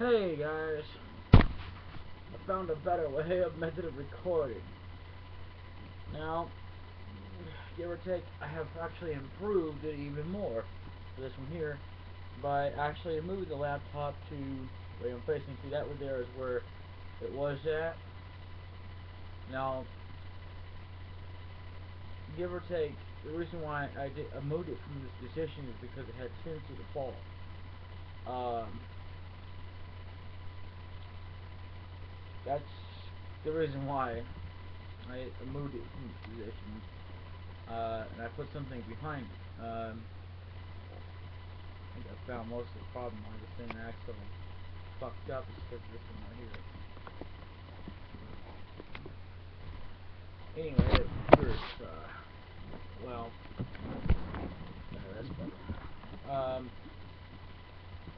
Hey guys, I found a better method of recording. Now, give or take, I have actually improved it even more for this one here by actually moving the laptop to where I'm facing. See, that one there is where it was at. Now, give or take, the reason why I moved it from this position is because it had a tendency to fall. That's the reason why I moved it from this position, and I put something behind it. I think I found most of the problem why this thing actually fucked up is because of this one right here. Anyway, first, well, that's better.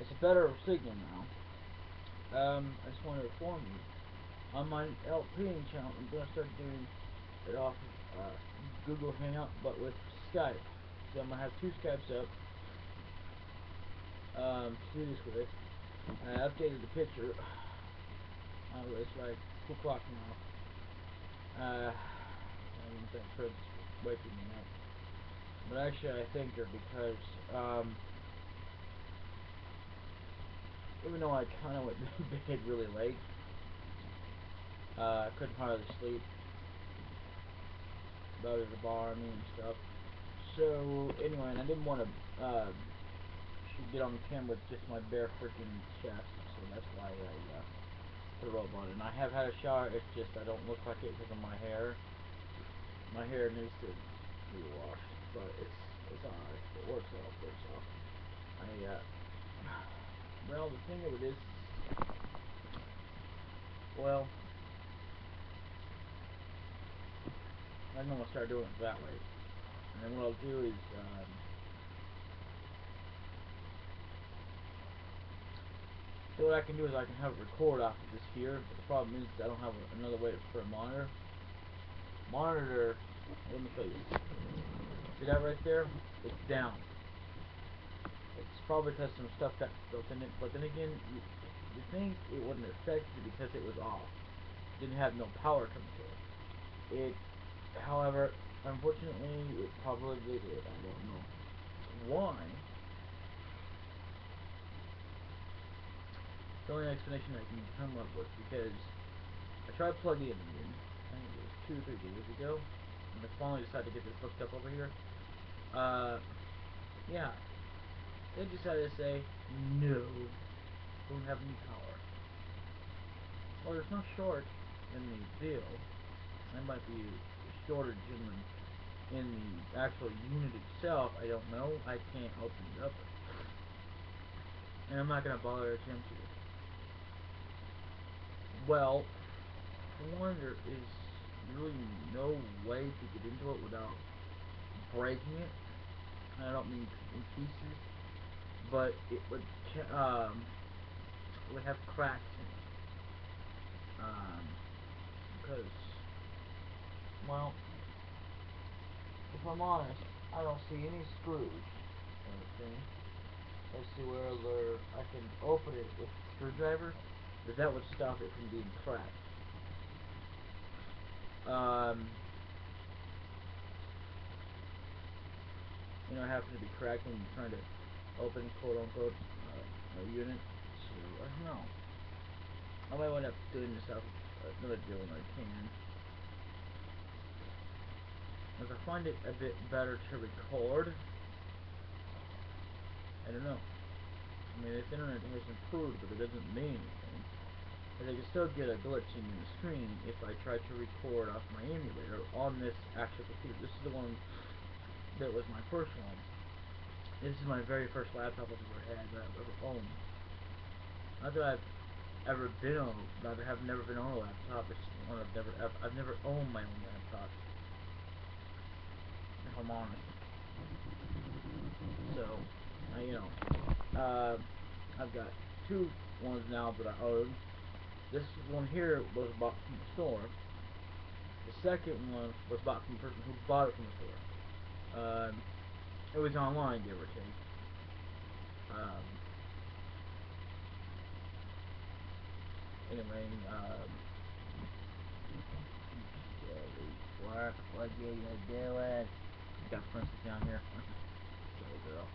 It's a better signal now. I just want to inform you, on my LPing channel, I'm going to start doing it off of Google Hangout, but with Skype. So I'm going to have two Skypes up to do this with. I updated the picture. It's like 2 o'clock now. I don't think Fred's waking me up. But actually I think they're because, even though I kind of went to bed really late, I couldn't hardly sleep. Buggers are bothering me and stuff. So anyway, and I didn't want to get on camera with just my bare freaking chest, so that's why I put a robe on it. And I have had a shower. It's just I don't look like it because of my hair. My hair needs to be washed, but it's alright. It works off. Well, the thing of it is, well, I'm gonna start doing it that way. And then what I'll do is, so what I can do is I can have it record off of this here, but the problem is I don't have another way for a monitor. Monitor, let me show you. See that right there? It's down. It's probably because some stuff got built in it, but then again, you think it wouldn't affect it because it was off. It didn't have no power coming to it. However, unfortunately, it probably did. I don't know why. The only explanation I can come up with, because I tried plugging it in, I think it was 2 or 3 days ago, and I finally decided to get this hooked up over here. Yeah, they decided to say, no, don't have any power. Well, there's no short in the deal. There might be a shortage in the actual unit itself. I don't know. I can't open it up. And I'm not going to bother attempt to. Well, I wonder, is really no way to get into it without breaking it. I don't mean in pieces, but it would have cracks in it. Because, well, if I'm honest, I don't see any screws or anything. Let's see where I can open it with a screwdriver, because that would stop it from being cracked. You know, I happen to be cracked when you're trying to open, quote unquote, a unit. So I don't know. I might wind up doing this out another deal when I can. If I find it a bit better to record, I don't know. I mean, this internet has improved, but it doesn't mean anything. But I can still get a glitch in the screen if I try to record off my emulator on this actual computer. This is the one that was my first one. This is my very first laptop I've ever had, that I've ever owned. Not that I've ever been on, I have never been on a laptop. It's one I've never owned my own laptop, if I'm honest. So, I've got 2 ones now that I own. This one here was bought from the store. The second one was bought from the person who bought it from the store. It was online, give or take. Anyway, what are you doing? Got Princess down here. Silly girl.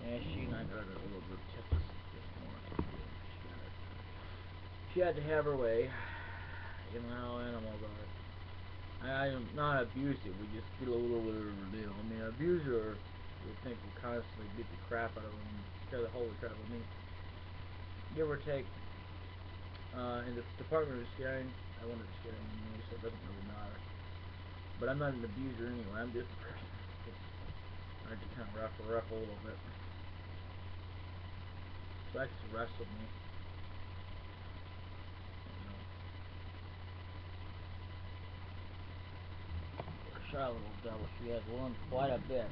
And she and I got a little bit of this morning. She had to have her way. You know how animals are. I'm not abusive, we just get a little bit of a deal. I mean, an abuser would think will constantly beat the crap out of them, scare the holy crap out of me. Give or take, in the department of scaring, I wanted to scare anyway, so it doesn't really matter. But I'm not an abuser anyway, I'm just a person. I just kind of rough her up a little bit. So that just wrestled me. Shy little devil, she has learned quite a bit.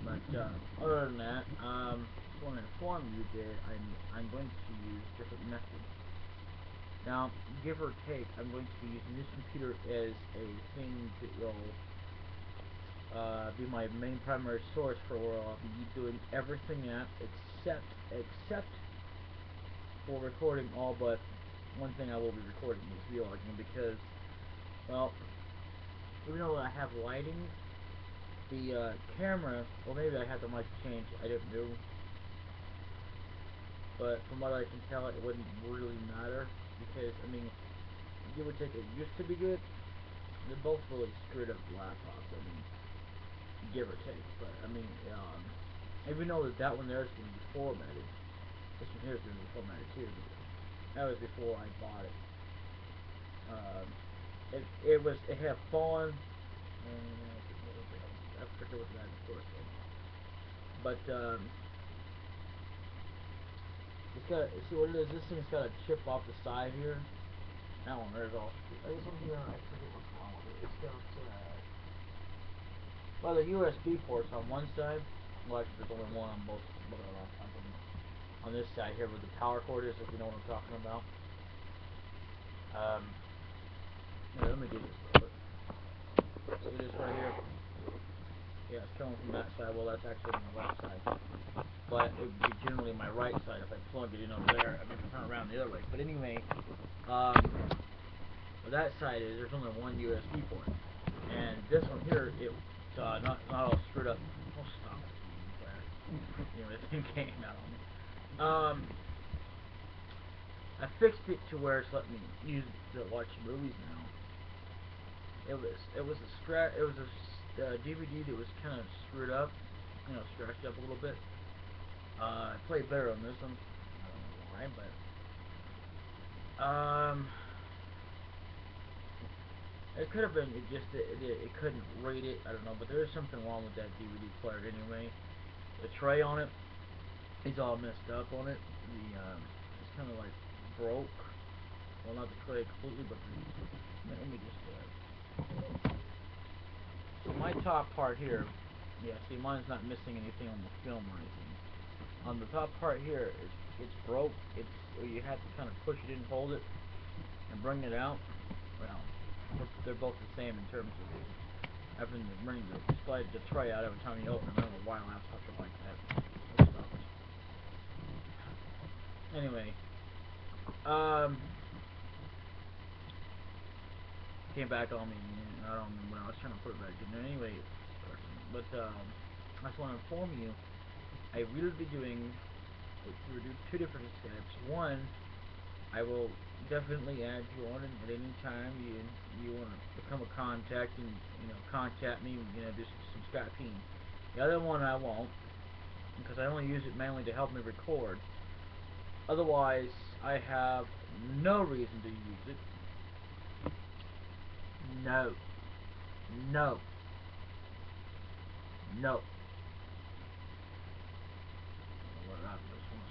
But other than that, I just want to inform you that I'm going to use different methods. Now, give or take, I'm going to be using this computer as a thing that will be my main primary source for where I'll be doing everything at, except for recording all but one thing I will be recording is vlogging, because, well, even though I have lighting, the camera, well, maybe I had the mic changed, I didn't know, but from what I can tell, it wouldn't really matter, because, I mean, give or take, it used to be good. They're both really screwed up laptops, I mean, give or take, but, I mean, even though that one there is going to be formatted, this one here is going to be formatted too, but that was before I bought it. It had fallen, and I forget what that before. But it's got. See what it is? This thing's got a chip off the side here. That one there's all. This one here, I forget what's wrong with it. It's got well, the USB ports on one side. Well, actually, there's only one on both. On this side here, where the power cord is, if you know what I'm talking about. Yeah, let me do this real quick. See this right here? Yeah, it's coming from that side. Well, that's actually on the left side. But it would be generally my right side if I plug it in over there. I mean, turn around the other way. But anyway, where that side is, there's only one USB port. And this one here, it's not all screwed up. Oh, stop it. Anyway, this thing came out on me. I fixed it to where it's letting me use it to watch movies now. It was a DVD that was kind of screwed up, you know, scratched up a little bit. It played better on this one. I don't know why, but it could have been. It couldn't rate it. I don't know, but there is something wrong with that DVD player anyway. The tray on it is all messed up on it. It's kind of like broke. Well, not the tray completely, but let me just so my top part here, yeah, see, mine's not missing anything on the film or anything. On the top part here, it's broke. You have to kind of push it in, hold it, and bring it out. Well, they're both the same in terms of having to bring the tray out every time you open it. I don't know why laptops are like that. Anyway, came back on me, and I don't remember when I was trying to put it back in there. Anyway, but I just want to inform you, I will be doing two different steps. One, I will definitely add you on, and at any time you want to become a contact and contact me, just some Skypeing. The other one I won't, because I only use it mainly to help me record. Otherwise, I have no reason to use it. No. No. No. What I just want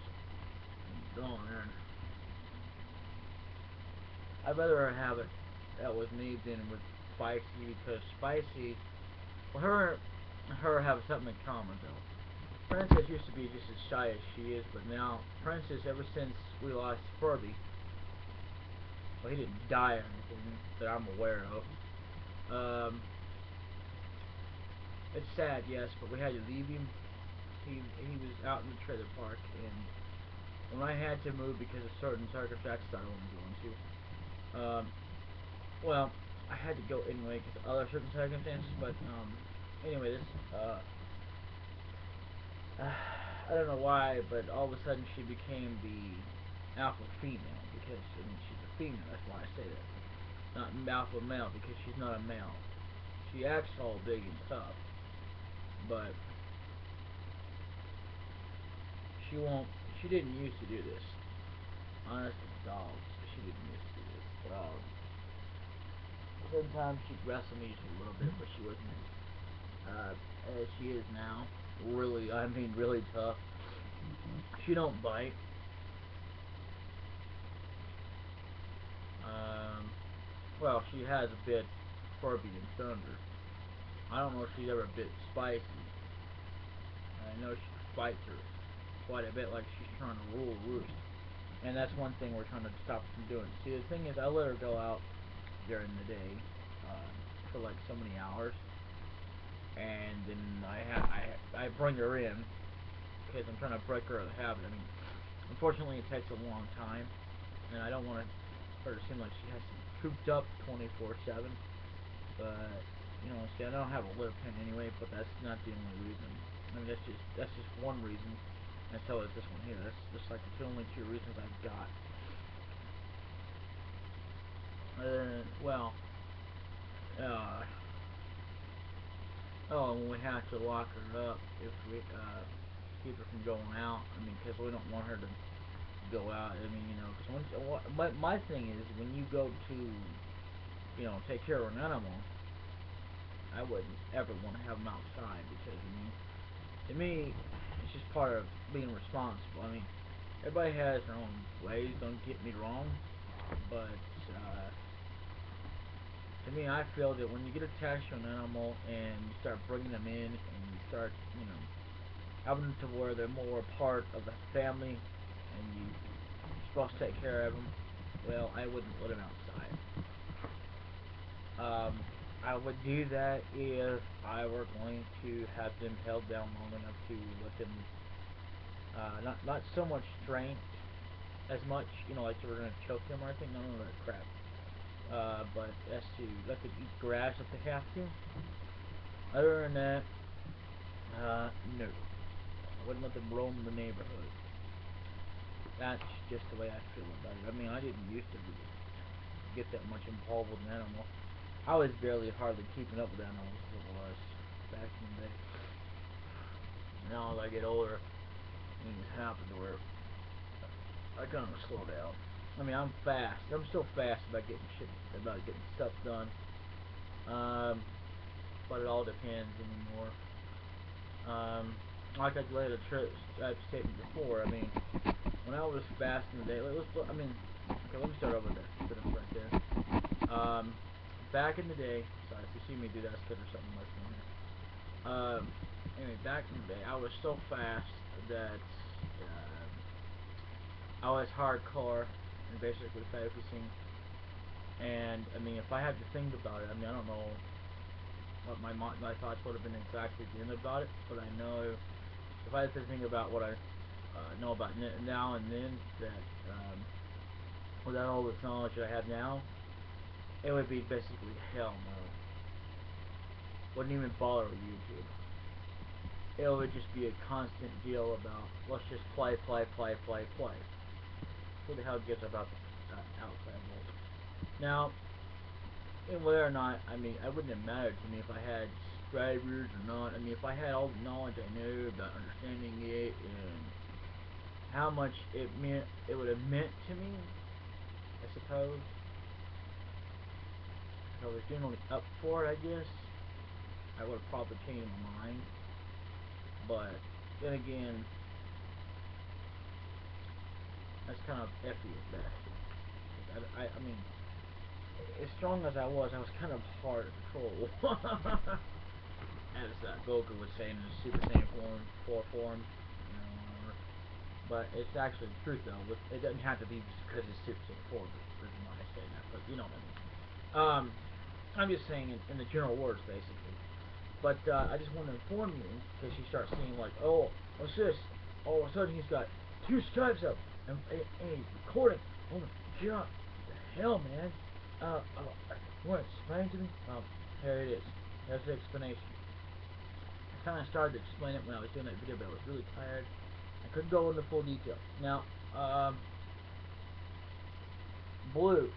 to go on there. I'd rather have it that with me than with Spicy, because Spicy, well, her have something in common though. Princess used to be just as shy as she is, but now Princess, ever since we lost Furby, well, he didn't die or anything that I'm aware of. It's sad, yes, but we had to leave him. He was out in the trailer park, and when I had to move because of certain circumstances I don't want to go into, well, I had to go anyway because of other certain circumstances. But anyway, this I don't know why, but all of a sudden she became the alpha female because I mean she's a female. That's why I say that. Not alpha male because she's not a male. She acts all big and tough, but she won't. She didn't used to do this. Honest to dogs, she didn't used to do this. Sometimes she'd wrestle me just a little bit, but she wasn't as she is now. Really, I mean, really tough. She don't bite. Well, she has a bit Furby and Thunder. I don't know if she's ever a bit spicy. I know she fights her quite a bit, like she's trying to rule roost. And that's one thing we're trying to stop her from doing. See, the thing is, I let her go out during the day for like so many hours, and then I bring her in because I'm trying to break her of the habit. I mean, unfortunately, it takes a long time, and I don't want her to seem like she has to be cooped up 24/7. But you know, see, I don't have a litter pen anyway, but that's not the only reason. I mean, that's just one reason, and so is this one here. That's just like the only two reasons I've got. Well, oh, and we have to lock her up if we keep her from going out. I mean, because we don't want her to go out. I mean, you know, because my thing is when you go to, you know, take care of an animal, I wouldn't ever want to have them outside because I mean, to me, it's just part of being responsible. I mean, everybody has their own ways. Don't get me wrong, but to me, I feel that when you get attached to an animal and you start bringing them in and you start, you know, having them to where they're more a part of the family and you're supposed to take care of them, well, I wouldn't let them outside. I would do that if I were going to have them held down long enough to let them, not so much strength as much, you know, like we're going to choke them or anything, none of that crap. But as to let them eat grass if they have to. Other than that, no. I wouldn't let them roam the neighborhood. That's just the way I feel about it. I mean, I didn't used to get that much involved with an animal. I was barely hardly keeping up with animals as it was back in the day. Now as I get older, things happen to where I kind of slow down. I mean, I'm fast. I'm still fast about getting stuff done. But it all depends anymore. Like I laid a statement before. I mean, when I was fast in the day, I mean, okay, let me start over there. Put them right there. Back in the day, sorry if you see me do that, it's because there's something like on here. Anyway, back in the day, I was so fast that I was hardcore and basically focusing. And I mean, if I had to think about it, I mean, I don't know what my thoughts would have been exactly then about it, but I know if I had to think about what I know about now and then, that without all this knowledge that I have now, it would be basically hell no. Wouldn't even bother with YouTube. It would just be a constant deal about let's just play. Who the hell gives about the outside world? Now, whether or not, I mean, it wouldn't have mattered to me if I had subscribers or not. I mean, if I had all the knowledge I knew about understanding it and how much it would have meant to me, I suppose. If I was generally up for it, I guess, I would have probably changed my mind. But then again, that's kind of iffy at best. I mean, as strong as I was kind of hard to control. As Goku was saying in the Super Saiyan 4 form, you know, whatever. But it's actually the truth, though. It doesn't have to be just because it's Super Saiyan 4, the reason why I say that, but you know what I mean. I'm just saying in the general words, basically. But I just want to inform you, in case you start seeing like, oh, what's this? All of a sudden he's got 2 stripes up. And he's recording. Oh my god. The hell, man. You want to explain to me? Here it is. Here's the explanation. I kind of started to explain it when I was doing that video, but I was really tired. I couldn't go into full detail. Now, blue,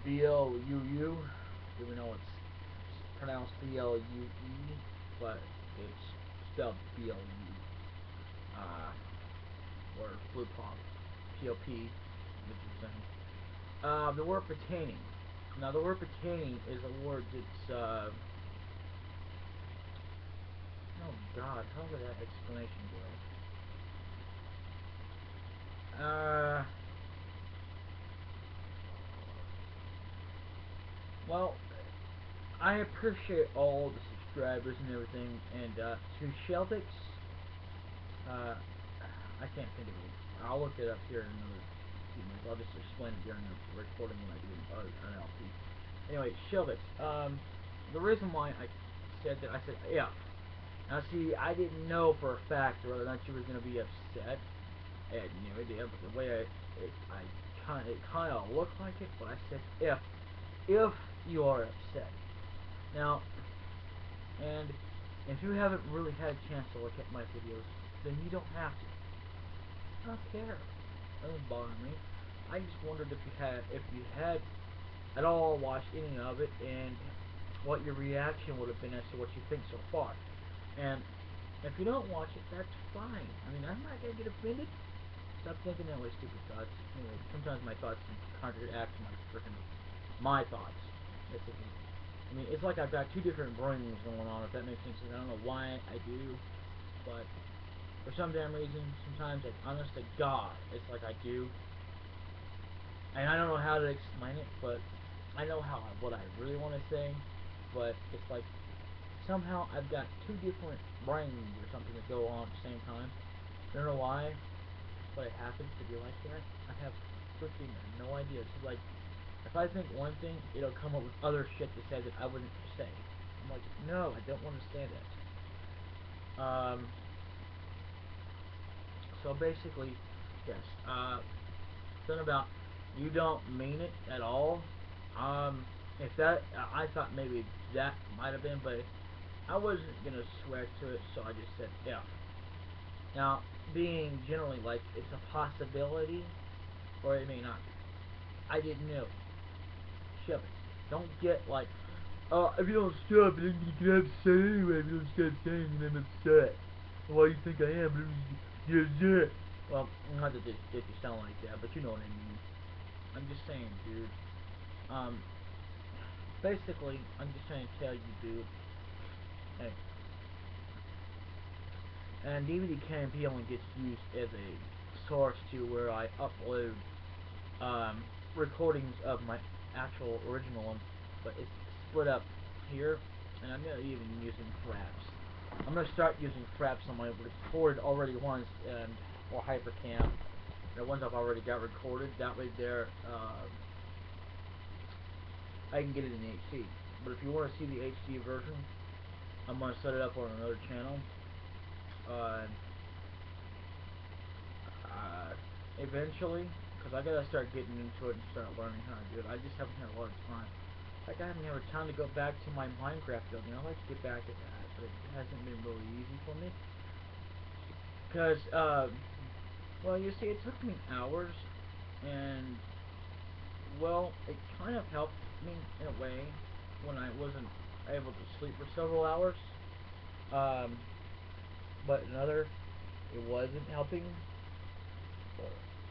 B-L-U-U, even though it's pronounced B-L-U-E, but it's spelled B-L-U, or blue pop, P-O-P, which is the word pertaining. Now, the word pertaining is a word that's, oh god, how did that explanation go? Well, I appreciate all the subscribers and everything, and to Sheldix, I can't think of it. I'll look it up here in another few minutes. I'll just explain it during the recording when I do an LP. Anyway, Sheldix, the reason why I said that, I said yeah. Now see, I didn't know for a fact whether or not you were going to be upset. I had no idea, but the way it kind of looked like it, but I said if you are upset. Now, and if you haven't really had a chance to look at my videos, then you don't have to. I don't care. It doesn't bother me. I just wondered if you had at all watched any of it, and what your reaction would have been as to what you think so far. And if you don't watch it, that's fine. I mean, I'm not gonna get offended. Stop thinking that way, stupid thoughts. Anyway, sometimes my thoughts can contradict my thoughts. Basically. I mean, it's like I've got two different brains going on, if that makes any sense. I don't know why I do, but for some damn reason, sometimes, like, honest to God, it's like I do. And I don't know how to explain it, but I know what I really want to say, but it's like somehow I've got two different brains or something that go on at the same time. I don't know why, but it happens to be like that. I have freaking no idea. It's like, if I think one thing, it'll come up with other shit that says that I wouldn't say. I'm like, no, I don't want to say that. So basically, yes, something about you don't mean it at all. If that, I thought maybe that might have been, but I wasn't gonna swear to it, so I just said F. Now, being generally like it's a possibility, or it may not be. I didn't know. Shove it. Don't get like, if you don't stop, then you get upset anyway. If you don't stop saying I'm upset. Why do you think I am? Yeah. Well, not that you sound like that, but you know what I mean. I'm just saying, dude. Basically, I'm just trying to tell you, dude. Hey. And DVD KMP only gets used as a source to where I upload recordings of my actual original ones, but it's split up here, and I'm not even using fraps. I'm gonna start using fraps on my recorded already ones, or Hypercam. The ones I've already got recorded. That way, I can get it in HD. But if you want to see the HD version, I'm gonna set it up on another channel. Eventually, because I gotta start getting into it and start learning how to do it. I just haven't had a lot of time. Like, I haven't had time to go back to my Minecraft building. I'd like to get back at that, but it hasn't been really easy for me. Because, well, you see, it took me hours, and, well, it kind of helped me in a way when I wasn't able to sleep for several hours. But another, it wasn't helping,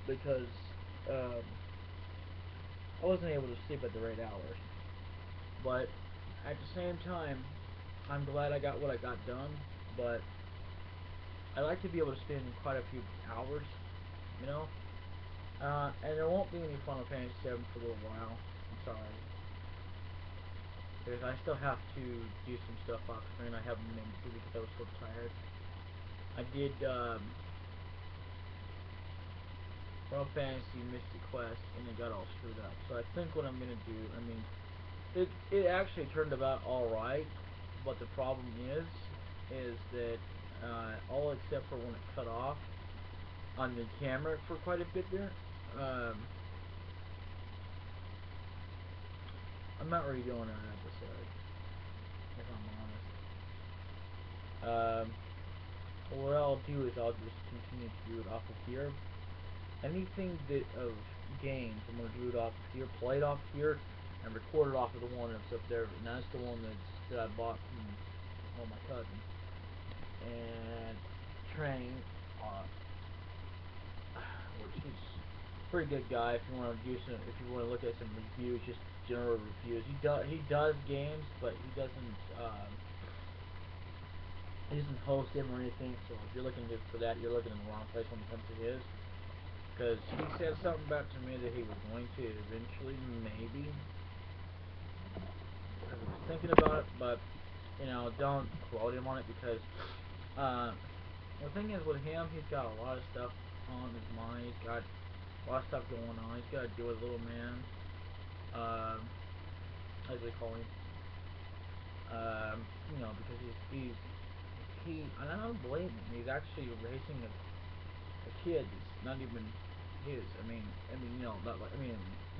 because, I wasn't able to sleep at the right hours. But at the same time, I'm glad I got what I got done, but I like to be able to spend quite a few hours, you know? And there won't be any Final Fantasy VII for a little while. I'm sorry. Because I still have to do some stuff off screen. I haven't been able to because I was so tired. I did, Final Fantasy Mystic Quest, and it got all screwed up. So I think what I'm gonna do, I mean, it actually turned about alright, but the problem is that, all except for when it cut off, on the camera for quite a bit there. I'm not really doing an episode, if I'm honest. What I'll do is I'll just continue to do it off of here. Anything that of games, I'm gonna do it off of here, play it off of here, and record it off of the one that's up there. And that's the one that I bought from my cousin. And Train, which he's a pretty good guy. If you want to do some, if you want to look at some reviews, just general reviews. He does games, but he doesn't host them or anything. So if you're looking for that, you're looking in the wrong place when it comes to his. Because he said something back to me that he was going to eventually, maybe. I was thinking about it, but you know, don't quote him on it because the thing is with him, he's got a lot of stuff on his mind. He's got a lot of stuff going on. He's got to deal with a little man, as we call him. You know, because and I don't blame him. He's actually raising a kid that's not even his. I mean, you know, not like, you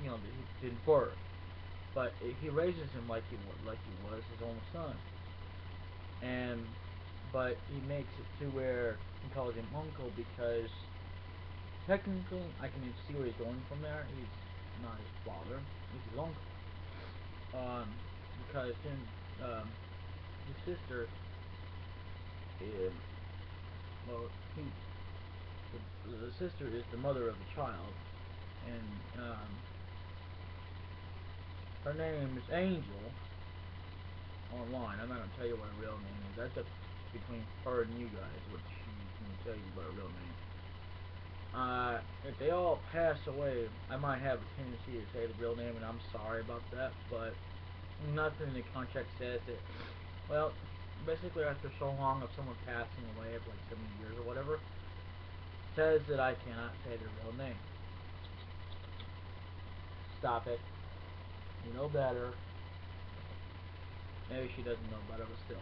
know, that he didn't birth, but he raises him like he was his own son. But he makes it to where he calls him uncle because technically I can see where he's going from there. He's not his father; he's his uncle. Because then his sister, well, the sister is the mother of the child, and her name is Angel. Online, I'm not gonna tell you what her real name is. That's up between her and you guys, what she's gonna tell you about her real name. If they all pass away, I might have a tendency to say the real name, and I'm sorry about that, but nothing in the contract says that. Well, basically, after so long of someone passing away, of like 70 years or whatever, says that I cannot say their real name. Stop it. You know better. Maybe she doesn't know better, but still.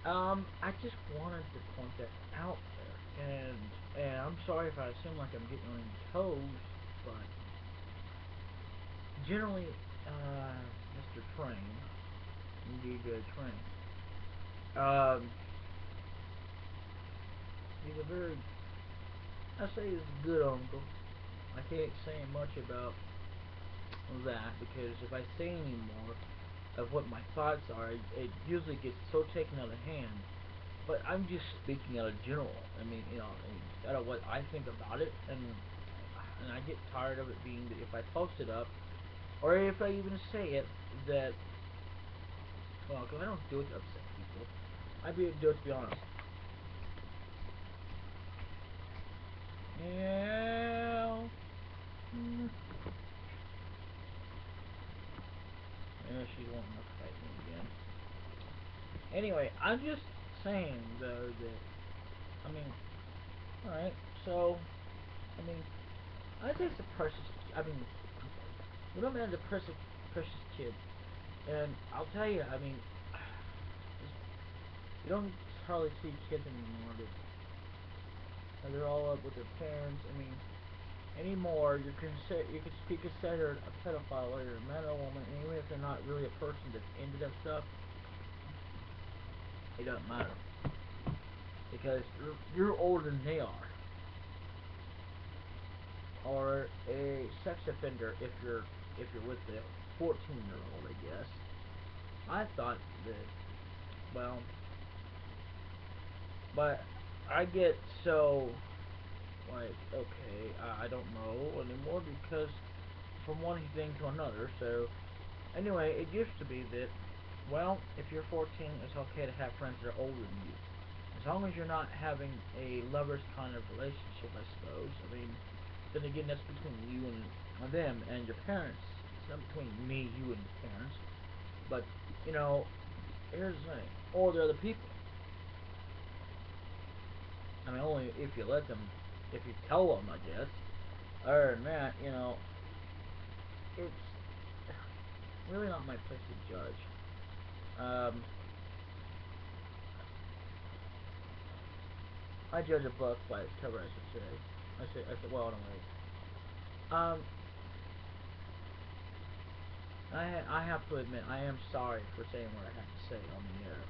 I just wanted to point that out there, and I'm sorry if I seem like I'm getting on your toes, but generally, Mr. Train, indeed Train, he's a very, I say he's a good uncle. I can't say much about that because if I say any more of what my thoughts are, it usually gets so taken out of hand. But I'm just speaking out of general. I mean, you know, out of what I think about it, and I get tired of it being that if I post it up, or if I even say it, that, well, because I don't do it to upset people. I do it to be honest. Yeah. Yeah, she's wanting to fight me again. Anyway, I'm just saying, though, that, I mean, alright, so, I mean, I think it's a precious, I mean, Little Man's a precious kid, and I'll tell you, I mean, you don't hardly see kids anymore that they're all up with their parents. I mean, anymore, you could be considered a pedophile, whether you're a man or a woman, and even if you're not really a person that's into that stuff, it doesn't matter because you're older than they are, or a sex offender if you're with the 14-year-old, I guess. I thought that, well, but I get so like, okay, I don't know anymore because from one thing to another. So anyway, it used to be that, well, if you're 14, it's okay to have friends that are older than you, as long as you're not having a lover's kind of relationship, I suppose. I mean, then again, that's between you and them and your parents. It's not between me, you, and your parents. But you know, here's the thing, or the other people. I mean, only if you let them, if you tell them, I guess. Other than that, you know, it's really not my place to judge. I judge a book by its cover, I should say. I said, well, anyway. I have to admit, I am sorry for saying what I have to say on the air.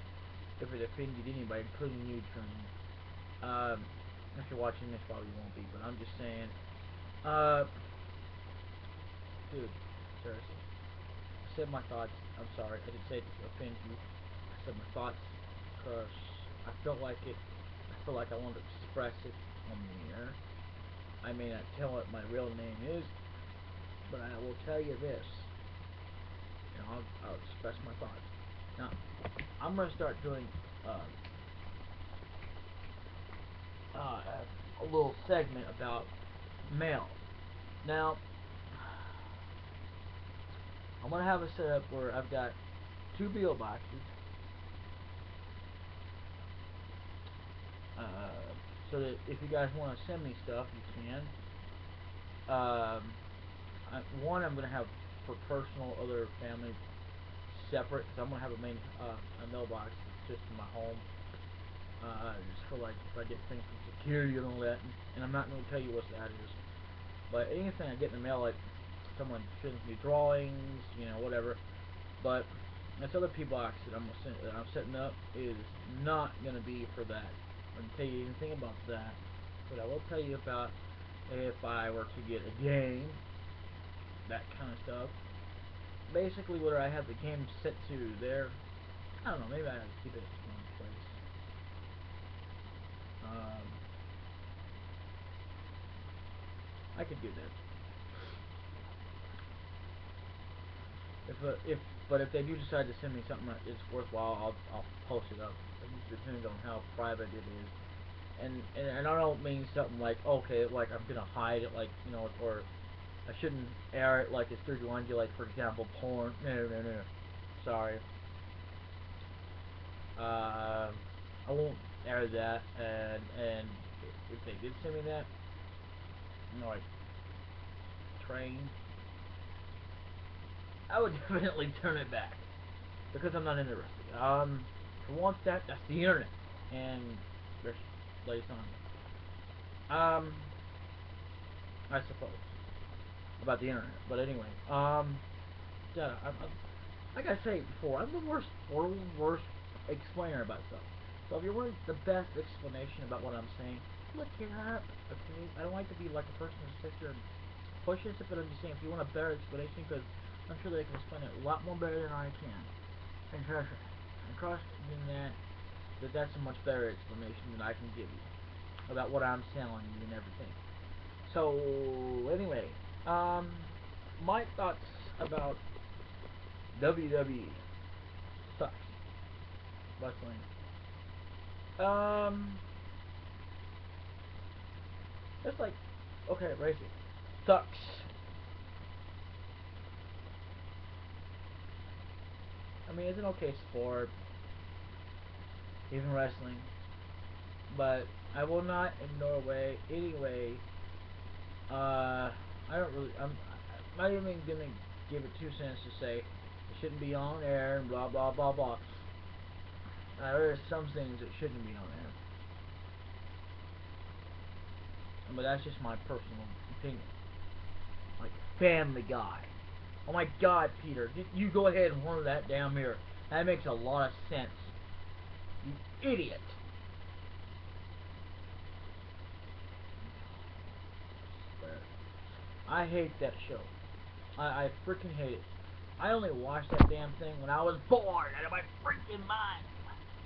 If it offended anybody, including you, Trini. If you're watching this, probably won't be, but I'm just saying. Dude, seriously. I said my thoughts. I'm sorry. I didn't say it to offend you. I said my thoughts because I felt like it. I feel like I wanted to express it on the air. I may not tell what my real name is, but I will tell you this. You know, I'll express my thoughts. Now, I'm gonna start doing a little segment about mail. Now, I'm gonna have a setup where I've got 2 PO boxes, so that if you guys want to send me stuff, you can. One I'm gonna have for personal, other family separate. Cause I'm gonna have a mailbox just for my home. Just for like if I get things from security and all that, and I'm not gonna tell you what that is. But anything I get in the mail, like someone sends me drawings, you know, whatever. But this other P box that I'm setting up is not gonna be for that. I can tell you anything about that, but I will tell you about if I were to get a game, that kind of stuff. Basically, where I have the game set to there, I don't know. Maybe I have to keep it in one place. I could do that. But if they do decide to send me something that is worthwhile, I'll post it up. It just depends on how private it is. And I don't mean something like, okay, like I'm gonna hide it, like, you know, or I shouldn't air it like it's 31, like for example porn. No. Sorry. I won't air that. And if they did send me that, you know, like train, I would definitely turn it back because I'm not interested. If you want that, that's the internet, and there's place on it. I suppose about the internet, but anyway, yeah, like I say before, I'm the worst explainer about stuff. So if you want the best explanation about what I'm saying, look it up. Okay, I don't like to be like a person who sits there and pushes it, but I'm just saying if you want a better explanation, because I'm sure they can explain it a lot more better than I can. And trust that's a much better explanation than I can give you about what I'm telling you and everything. So anyway, my thoughts about WWE sucks. Wrestling. It's like, okay, racing sucks. I mean, it's an okay sport, even wrestling, but I will not in no way, anyway. I don't really. I'm not even gonna give it 2 cents to say it shouldn't be on air and blah blah blah blah. There are some things that shouldn't be on air, but that's just my personal opinion. Like Family Guy. Oh my God, Peter, you go ahead and horn that damn mirror. That makes a lot of sense. You idiot. I hate that show. I freaking hate it. I only watched that damn thing when I was bored out of my freaking mind.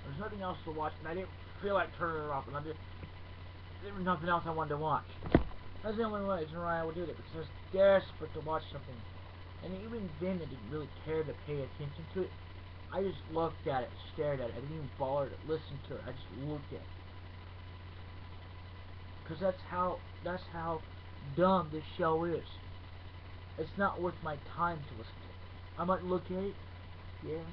There's nothing else to watch, and I didn't feel like turning it off, and there was nothing else I wanted to watch. That's the only reason why I would do that, because I was desperate to watch something. And even then, I didn't really care to pay attention to it. I just looked at it, stared at it. I didn't even bother to listen to it. I just looked at it. Because that's how dumb this show is. It's not worth my time to listen to it. I might look at it, yeah,